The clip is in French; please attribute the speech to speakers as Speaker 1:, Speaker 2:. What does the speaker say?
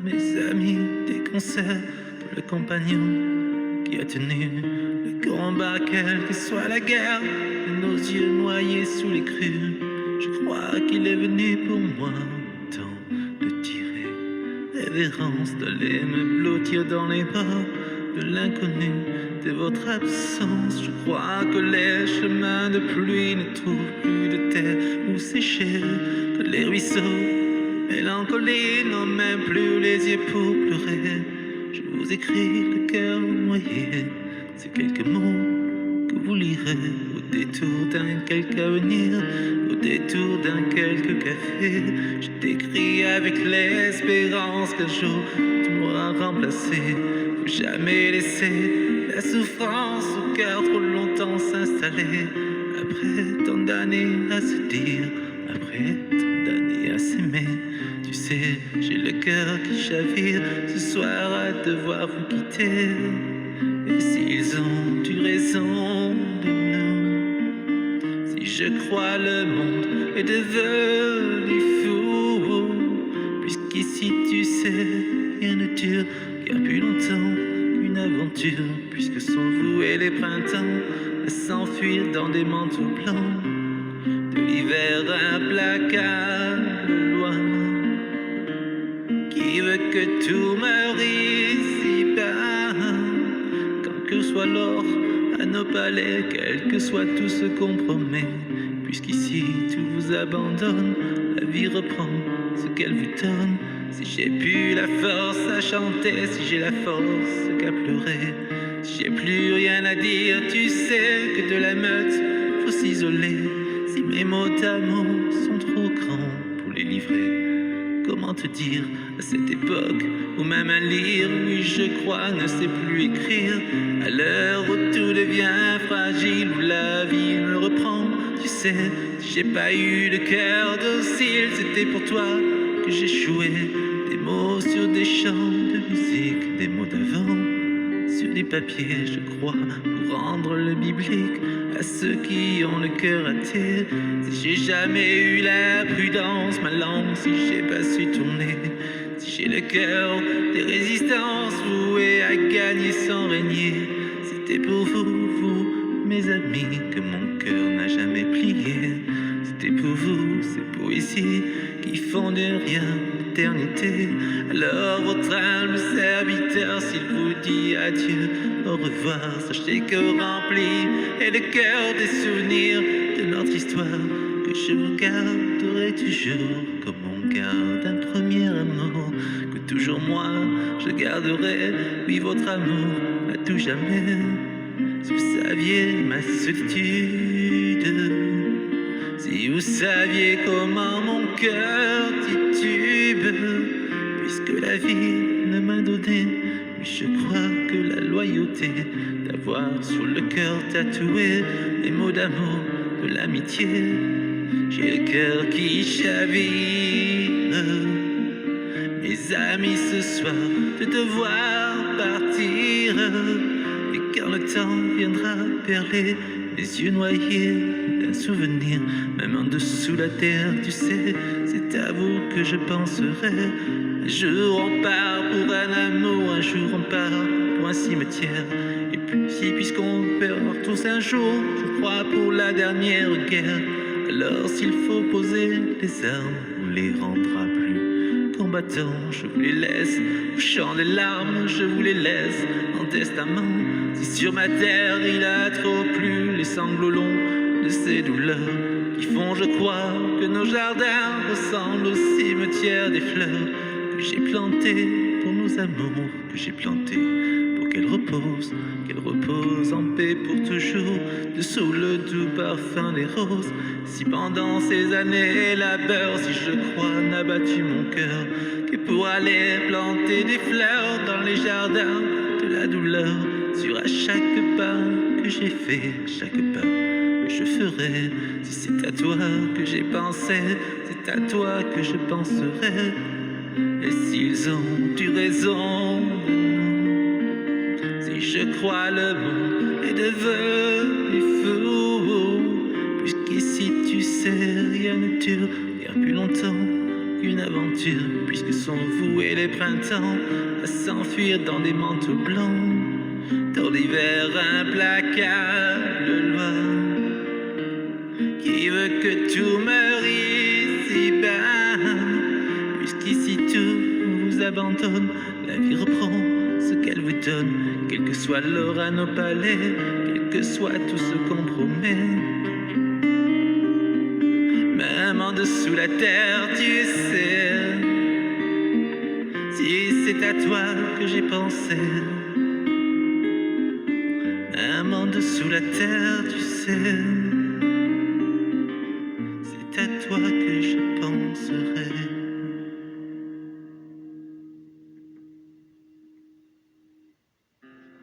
Speaker 1: mes amis, des concerts pour le compagnon qui a tenu le combat, quelle que soit la guerre, et nos yeux noyés sous les crues. Je crois qu'il est venu pour moi, temps de tirer révérence, d'aller me blottir dans les bras de l'inconnu, de votre absence. Je crois que les chemins de pluie ne trouvent plus de terre où sécher, que les ruisseaux mélancoliques n'ont même plus les yeux pour pleurer. Je vous écris le cœur noyé, ces quelques mots que vous lirez au détour d'un quelque avenir, au détour d'un quelque café. Je t'écris avec l'espérance qu'un jour tu m'auras remplacé. Faut jamais laisser la souffrance au cœur trop longtemps s'installer. Après tant d'années à se dire, après tant d'années à s'aimer, tu sais, j'ai le cœur qui chavire ce soir à devoir vous quitter. Et s'ils ont eu raison de nous, si je crois le monde est devenu fou, puisqu'ici tu sais, rien ne dure guère plus longtemps qu'une aventure, puisque sont voués les printemps à s'enfuir dans des manteaux blancs, de l'hiver implacable loin, qui veut que tout meure ici-bas, quand que soit l'or à nos palais, quel que soit tout ce qu'on promet, puisqu'ici tout vous abandonne, la vie reprend ce qu'elle vous donne. Si j'ai plus la force à chanter, si j'ai la force qu'à pleurer, si j'ai plus rien à dire, tu sais que de la meute faut s'isoler. Si mes mots d'amour sont trop grands pour les livrer, comment te dire à cette époque où même un lire, oui je crois, ne sait plus écrire, à l'heure où tout devient fragile, où la vie me reprend. Tu sais, si j'ai pas eu le cœur docile, c'était pour toi que j'échouais. Des mots sur des chants de musique, des mots d'avant sur du papier, je crois, pour rendre le biblique à ceux qui ont le cœur athée. Si j'ai jamais eu la prudence, ma langue, si j'ai pas su tourner, si j'ai le cœur des résistances vouées à gagner sans régner, c'était pour vous, mes amis, que mon cœur n'a jamais plié. C'était pour vous, ces poésies qui font de rien l'éternité. Alors votre humble serviteur, s'il vous dit adieu, au revoir, sachez que rempli est le cœur des souvenirs de notre histoire, que je vous garderai toujours comme on garde un premier amour, que toujours moi je garderai, oui, votre amour à tout jamais. Si vous saviez ma solitude, si vous saviez comment mon cœur titube, puisque la vie ne m'a donné, mais je crois que la loyauté d'avoir sur le cœur tatoué les mots d'amour, de l'amitié. J'ai le cœur qui chavire, mes amis, ce soir de devoir partir. Et quand le temps viendra perler les yeux noyés d'un souvenir, même en dessous la terre, tu sais, c'est à vous que je penserai. Un jour on part pour un amour, un jour on part pour un cimetière. Et puis puisqu'on perd tous un jour, je crois pour la dernière guerre. Alors s'il faut poser les armes, on les rendra plus combattants. Je vous les laisse au chant des larmes, je vous les laisse en testament. Si sur ma terre il a trop plu, les sanglots longs de ces douleurs qui font, je crois, que nos jardins ressemblent au cimetière des fleurs que j'ai plantées pour nos amours, que j'ai plantées pour qu'elles reposent en paix pour toujours, dessous le doux parfum des roses. Si pendant ces années labeur, si je crois, n'a battu mon cœur que pour aller planter des fleurs dans les jardins de la douleur, sur à chaque pas que j'ai fait, chaque pas que je ferai. Si c'est à toi que j'ai pensé, c'est à toi que je penserai. Et s'ils ont eu raison de nous, si je crois le monde est devenu fou, puisqu'ici tu sais rien ne dure bien plus longtemps qu'une aventure, puisque sont voués les printemps à s'enfuir dans des manteaux blancs, dans l'hiver implacable loi qui veut que tout meure ici-bas, puisqu'ici tout vous abandonne, la vie reprend ce qu'elle vous donne, quel que soit l'or à nos palais, quel que soit tout ce qu'on promet. Même en dessous la terre, tu sais, si c'est à toi que j'ai pensé. Même en dessous la terre, tu sais.